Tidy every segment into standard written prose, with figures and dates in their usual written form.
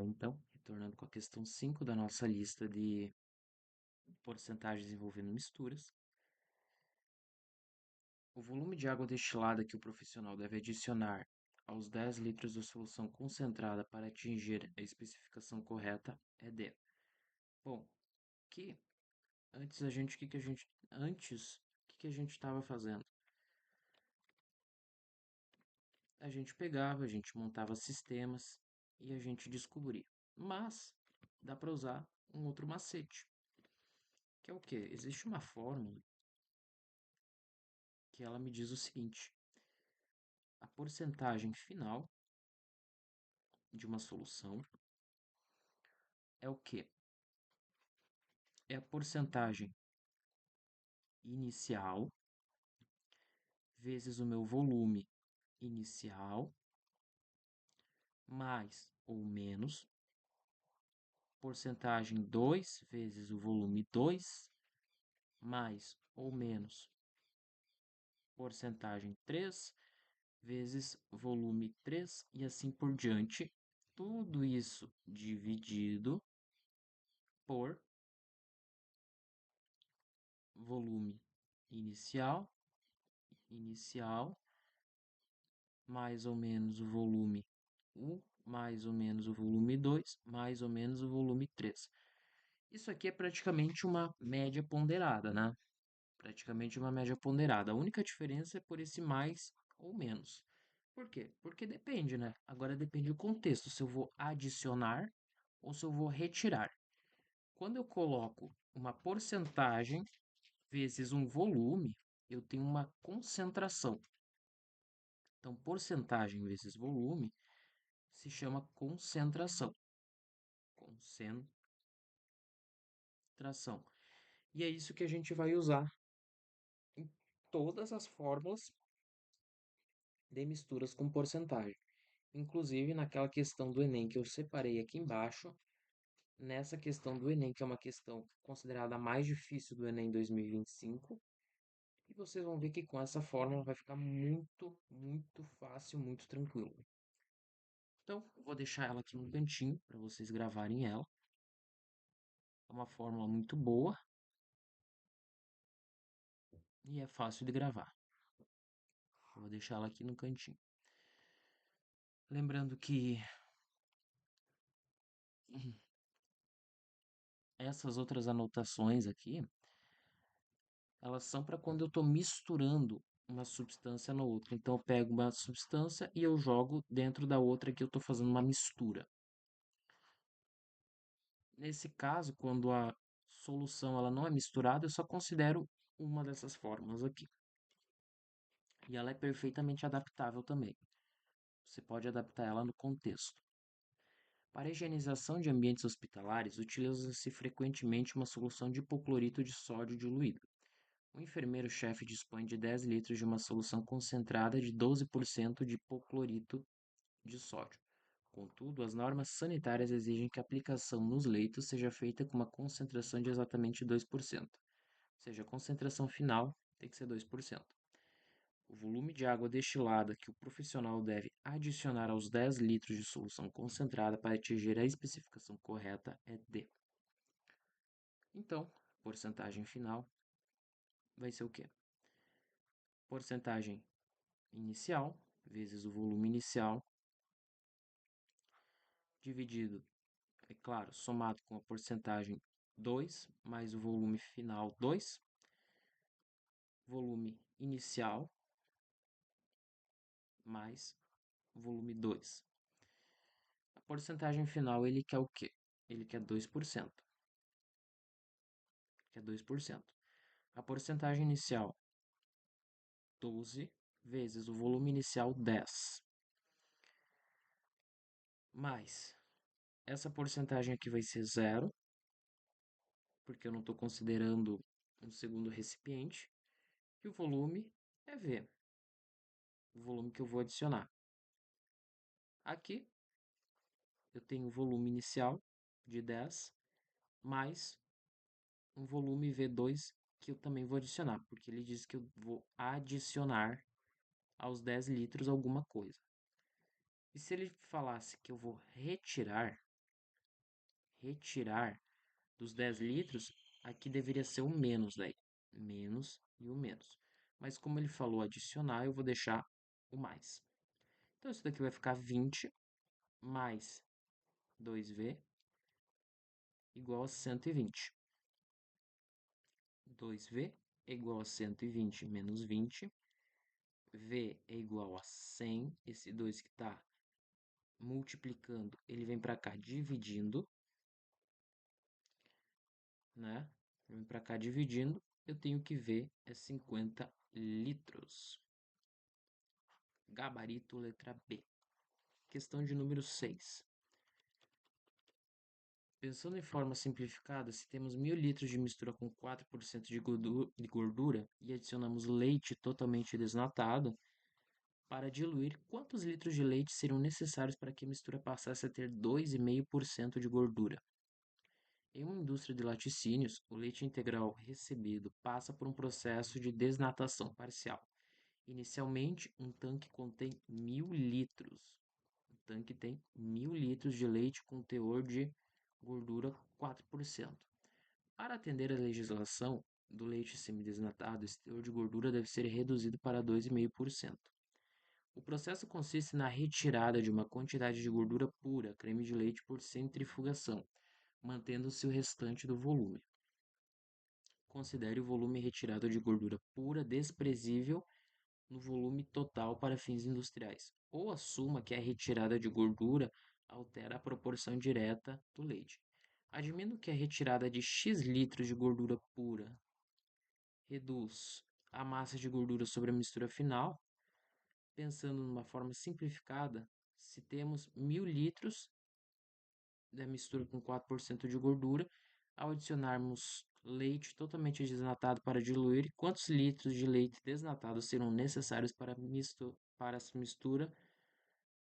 então, retornando com a questão 5 da nossa lista de porcentagens envolvendo misturas. O volume de água destilada que o profissional deve adicionar aos 10 litros da solução concentrada para atingir a especificação correta é D. Bom, que antes o que a gente estava fazendo? A gente pegava, a gente montava sistemas e a gente descobria. Mas dá para usar um outro macete, que é o quê? Existe uma fórmula que ela me diz o seguinte: a porcentagem final de uma solução é o quê? É a porcentagem inicial vezes o meu volume inicial mais ou menos porcentagem 2 vezes o volume 2 mais ou menos porcentagem 3 vezes volume 3 e assim por diante. Tudo isso dividido por volume inicial, mais ou menos o volume 1, mais ou menos o volume 2, mais ou menos o volume 3. Isso aqui é praticamente uma média ponderada, né? Praticamente uma média ponderada. A única diferença é por esse mais ou menos. Por quê? Porque depende, né? Agora depende do contexto, se eu vou adicionar ou se eu vou retirar. Quando eu coloco uma porcentagem vezes um volume, eu tenho uma concentração. Então, porcentagem vezes volume se chama concentração. Concentração. E é isso que a gente vai usar em todas as fórmulas de misturas com porcentagem. Inclusive naquela questão do Enem que eu separei aqui embaixo, nessa questão do Enem, que é uma questão considerada a mais difícil do Enem 2025, e vocês vão ver que com essa fórmula vai ficar muito, muito fácil, muito tranquilo. Então, eu vou deixar ela aqui no cantinho para vocês gravarem ela. É uma fórmula muito boa e é fácil de gravar. Eu vou deixar ela aqui no cantinho. Lembrando que essas outras anotações aqui, elas são para quando eu estou misturando uma substância na outra. Então, eu pego uma substância e eu jogo dentro da outra que eu estou fazendo uma mistura. Nesse caso, quando a solução ela não é misturada, eu só considero uma dessas fórmulas aqui. E ela é perfeitamente adaptável também. Você pode adaptar ela no contexto. Para a higienização de ambientes hospitalares, utiliza-se frequentemente uma solução de hipoclorito de sódio diluído. O enfermeiro-chefe dispõe de 10 litros de uma solução concentrada de 12% de hipoclorito de sódio. Contudo, as normas sanitárias exigem que a aplicação nos leitos seja feita com uma concentração de exatamente 2%. Ou seja, a concentração final tem que ser 2%. O volume de água destilada que o profissional deve adicionar aos 10 litros de solução concentrada para atingir a especificação correta é D. Então, porcentagem final vai ser o quê? Porcentagem inicial vezes o volume inicial dividido, é claro, somado com a porcentagem 2 mais o volume final 2, volume inicial mais volume 2. A porcentagem final ele quer o quê? Ele quer 2%. Que é 2%. A porcentagem inicial, 12, vezes o volume inicial, 10. Mais, essa porcentagem aqui vai ser zero, porque eu não estou considerando um segundo recipiente. E o volume é V, o volume que eu vou adicionar. Aqui, eu tenho o volume inicial de 10, mais um volume V2 que eu também vou adicionar, porque ele diz que eu vou adicionar aos 10 litros alguma coisa. E se ele falasse que eu vou retirar, retirar dos 10 litros, aqui deveria ser o menos daí. Menos e o menos. Mas como ele falou adicionar, eu vou deixar o mais. Então, isso daqui vai ficar 20 mais 2V igual a 120. 2V é igual a 120 menos 20. V é igual a 100. Esse 2 que está multiplicando, ele vem para cá dividindo, né? Vem para cá dividindo, eu tenho que V é 50 litros. Gabarito letra B. Questão de número 6. Pensando em forma simplificada, se temos 1000 litros de mistura com 4% de gordura e adicionamos leite totalmente desnatado, para diluir, quantos litros de leite seriam necessários para que a mistura passasse a ter 2,5% de gordura? Em uma indústria de laticínios, o leite integral recebido passa por um processo de desnatação parcial. Inicialmente, um tanque contém 1000 litros. O tanque tem 1000 litros de leite com teor de gordura 4%. Para atender à legislação do leite semidesnatado, esse teor de gordura deve ser reduzido para 2,5%. O processo consiste na retirada de uma quantidade de gordura pura, creme de leite, por centrifugação, mantendo-se o restante do volume. Considere o volume retirado de gordura pura desprezível no volume total para fins industriais, ou assuma que a retirada de gordura altera a proporção direta do leite. Admito que a retirada de X litros de gordura pura reduz a massa de gordura sobre a mistura final. Pensando numa forma simplificada, se temos 1000 litros da mistura com 4% de gordura, ao adicionarmos leite totalmente desnatado para diluir, quantos litros de leite desnatado serão necessários para essa mistura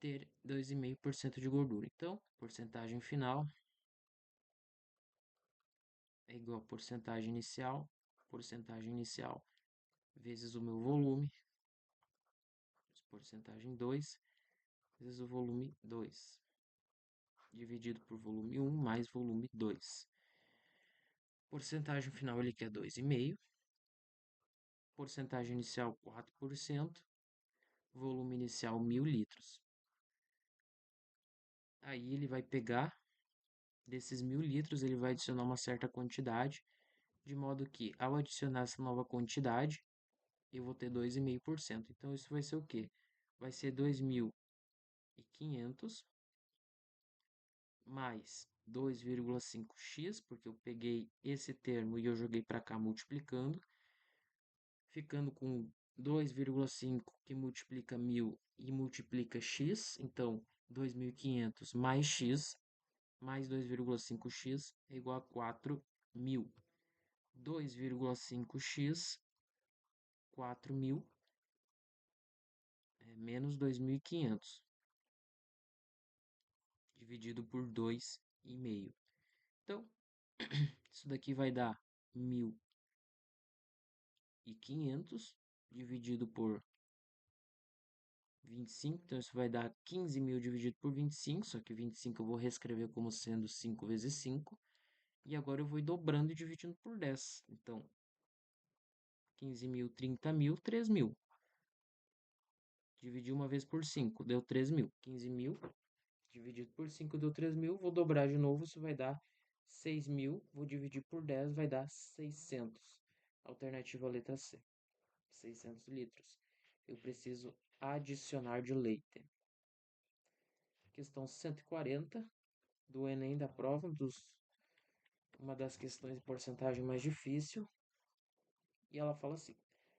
ter 2,5% de gordura? Então, porcentagem final é igual a porcentagem inicial vezes o meu volume, porcentagem 2, vezes o volume 2, dividido por volume 1 mais volume 2. Porcentagem final ele quer 2,5. Porcentagem inicial 4%. Volume inicial 1000 litros. Aí ele vai pegar desses 1000 litros, ele vai adicionar uma certa quantidade, de modo que ao adicionar essa nova quantidade, eu vou ter 2,5%. Então isso vai ser o quê? Vai ser 2.500 mais 2,5x, porque eu peguei esse termo e eu joguei para cá multiplicando, ficando com 2,5 que multiplica 1000 e multiplica x, então 2.500 mais x, mais 2,5x é igual a 4.000. 2,5x, 4.000, é menos 2.500, dividido por 2,5. Então, isso daqui vai dar 1.500 dividido por 25, então isso vai dar 15.000 dividido por 25, só que 25 eu vou reescrever como sendo 5 vezes 5, e agora eu vou ir dobrando e dividindo por 10. Então, 15.000, 30.000, 3.000. Dividir uma vez por 5, deu 3.000. 15.000 dividido por 5 deu 3.000, vou dobrar de novo, isso vai dar 6.000, vou dividir por 10, vai dar 600. Alternativa letra C, 600 litros. Eu preciso adicionar de leite. Questão 140 do Enem da prova, uma das questões de porcentagem mais difícil. E ela fala assim: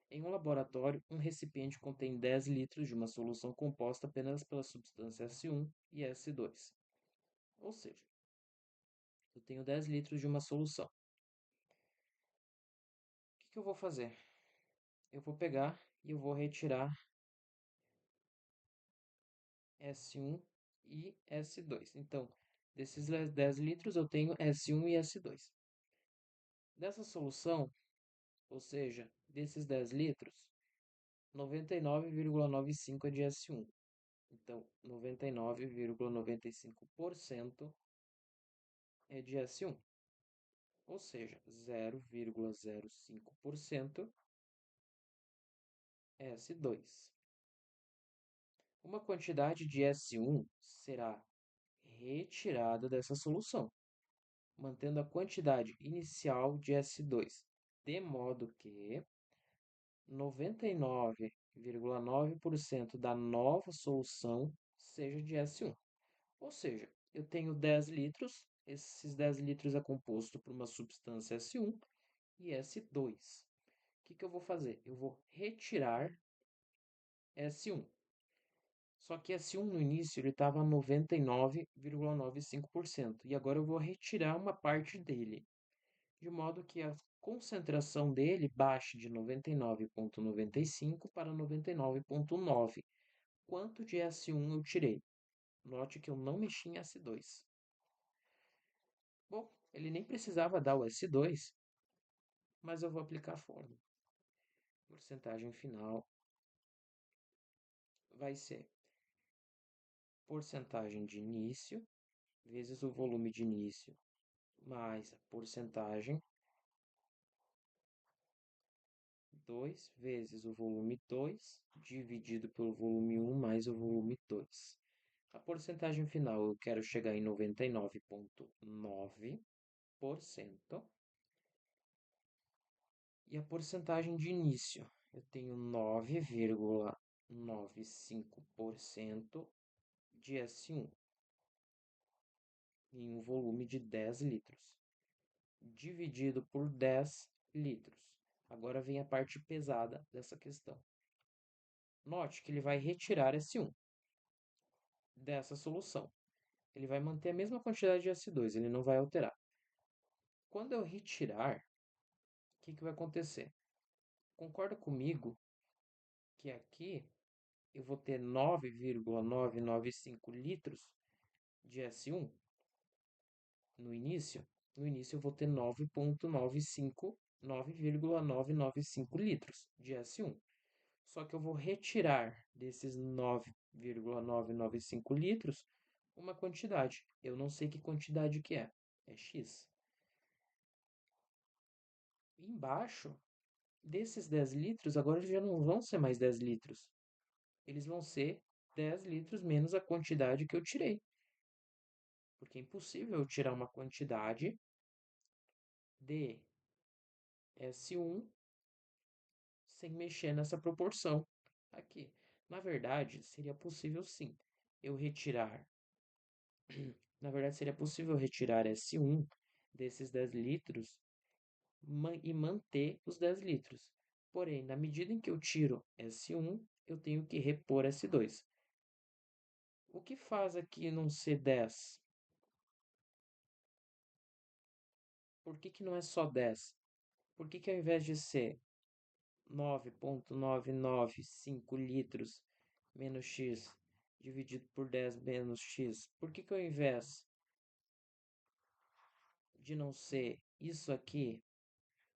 em um laboratório, um recipiente contém 10 litros de uma solução composta apenas pela substância S1 e S2. Ou seja, eu tenho 10 litros de uma solução. O que eu vou fazer? Eu vou pegar e eu vou retirar S1 e S2. Então, desses 10 litros eu tenho S1 e S2. Dessa solução, ou seja, desses 10 litros, 99,95 é de S1. Então, 99,95% é de S1, ou seja, 0,05% S2. Uma quantidade de S1 será retirada dessa solução, mantendo a quantidade inicial de S2, de modo que 99,9% da nova solução seja de S1. Ou seja, eu tenho 10 litros, esses 10 litros é composto por uma substância S1 e S2. O que eu vou fazer? Eu vou retirar S1. Só que S1 no início ele estava 99,95% e agora eu vou retirar uma parte dele, de modo que a concentração dele baixe de 99,95 para 99,9. Quanto de S1 eu tirei? Note que eu não mexi em S2. Bom, ele nem precisava dar o S2, mas eu vou aplicar a fórmula. Porcentagem final vai ser porcentagem de início vezes o volume de início mais a porcentagem 2 vezes o volume 2 dividido pelo volume 1 mais o volume 2. A porcentagem final eu quero chegar em 99,9%. E a porcentagem de início, eu tenho 9,95% de S1 em um volume de 10 litros, dividido por 10 litros. Agora vem a parte pesada dessa questão. Note que ele vai retirar S1 dessa solução. Ele vai manter a mesma quantidade de S2, ele não vai alterar. Quando eu retirar, o que vai acontecer? Concorda comigo que aqui eu vou ter 9,995 litros de S1 no início? No início eu vou ter 9,995 litros de S1. Só que eu vou retirar desses 9,995 litros uma quantidade. Eu não sei que quantidade que é. É X. Embaixo desses 10 litros, agora eles já não vão ser mais 10 litros. Eles vão ser 10 litros menos a quantidade que eu tirei. Porque é impossível eu tirar uma quantidade de S1 sem mexer nessa proporção aqui. Na verdade, seria possível sim eu retirar. Na verdade, seria possível retirar S1 desses 10 litros e manter os 10 litros. Porém, na medida em que eu tiro S1, eu tenho que repor S2. O que faz aqui não ser 10? Por que não é só 10? Por que ao invés de ser 9,995 litros menos x dividido por 10 menos x, por que ao invés de não ser isso aqui,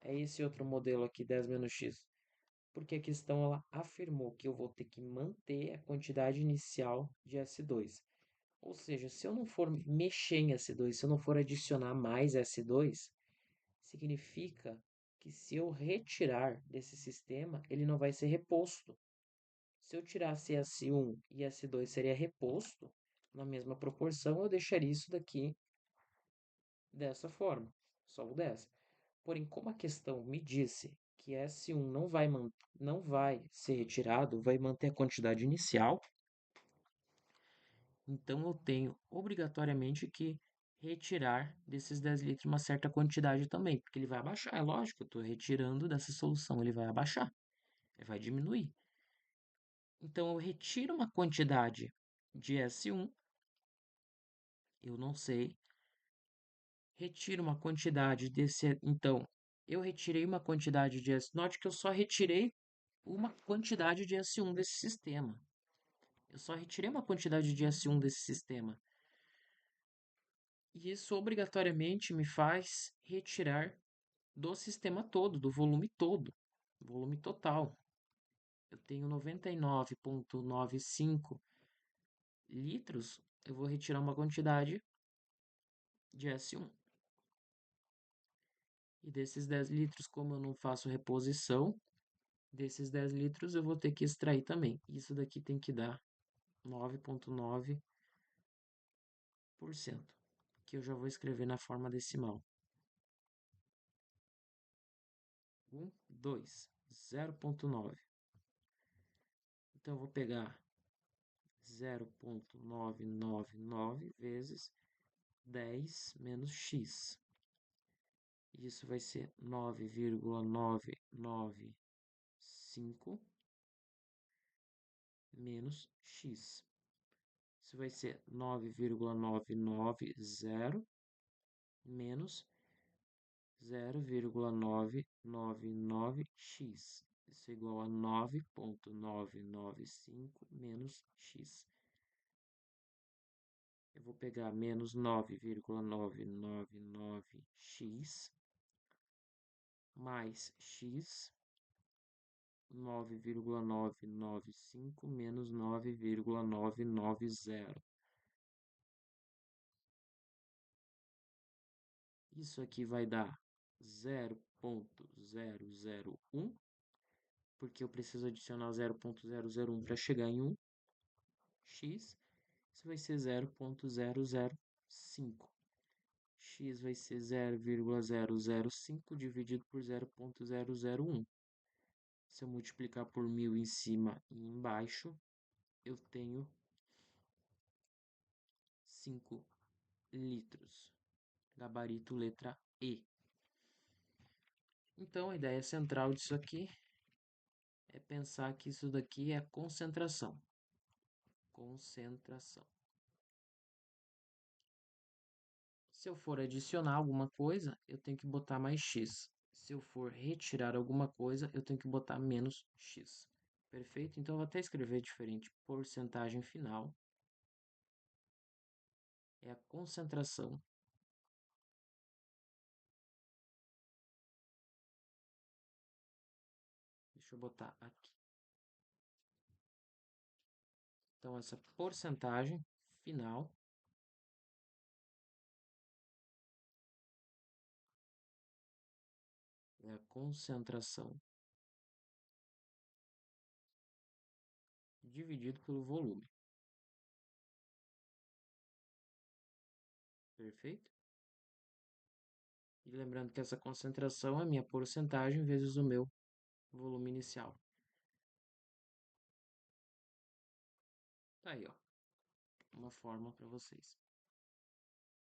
é esse outro modelo aqui, 10 menos x? Porque a questão ela afirmou que eu vou ter que manter a quantidade inicial de S2. Ou seja, se eu não for mexer em S2, se eu não for adicionar mais S2, significa que se eu retirar desse sistema, ele não vai ser reposto. Se eu tirasse S1 e S2 seria reposto na mesma proporção, eu deixaria isso daqui dessa forma, só o 10. Porém, como a questão me disse que S1 não vai ser retirado, vai manter a quantidade inicial, então eu tenho obrigatoriamente que retirar desses 10 litros uma certa quantidade também, porque ele vai abaixar, é lógico, eu estou retirando dessa solução, ele vai abaixar, ele vai diminuir. Então eu retiro uma quantidade de S1, eu não sei, retiro uma quantidade desse, então eu retirei uma quantidade de S, note que eu só retirei uma quantidade de S1 desse sistema. Eu só retirei uma quantidade de S1 desse sistema. E isso obrigatoriamente me faz retirar do sistema todo, do volume todo, volume total. Eu tenho 99,95 litros, eu vou retirar uma quantidade de S1. E desses 10 litros, como eu não faço reposição, desses 10 litros eu vou ter que extrair também. Isso daqui tem que dar 9,9%, que eu já vou escrever na forma decimal. 0,9. Então, eu vou pegar 0,999 vezes 10 menos x. Isso vai ser 9,995 menos x. Isso vai ser 9,990 menos 0,999x. Isso é igual a 9,995 menos x. Eu vou pegar menos 9,999x mais x, 9,995 menos 9,990. Isso aqui vai dar 0,001, porque eu preciso adicionar 0,001 para chegar em 1, x. Isso vai ser 0,005. X vai ser 0,005 dividido por 0,001. Se eu multiplicar por 1000 em cima e embaixo, eu tenho 5 litros. Gabarito letra E. Então, a ideia central disso aqui é pensar que isso daqui é concentração. Concentração. Se eu for adicionar alguma coisa, eu tenho que botar mais x. Se eu for retirar alguma coisa, eu tenho que botar menos x. Perfeito? Então, eu vou até escrever diferente. Porcentagem final é a concentração Deixa eu botar aqui. Então, essa porcentagem final é a concentração dividido pelo volume. Perfeito? E lembrando que essa concentração é a minha porcentagem vezes o meu volume inicial. Tá aí, ó, uma fórmula para vocês.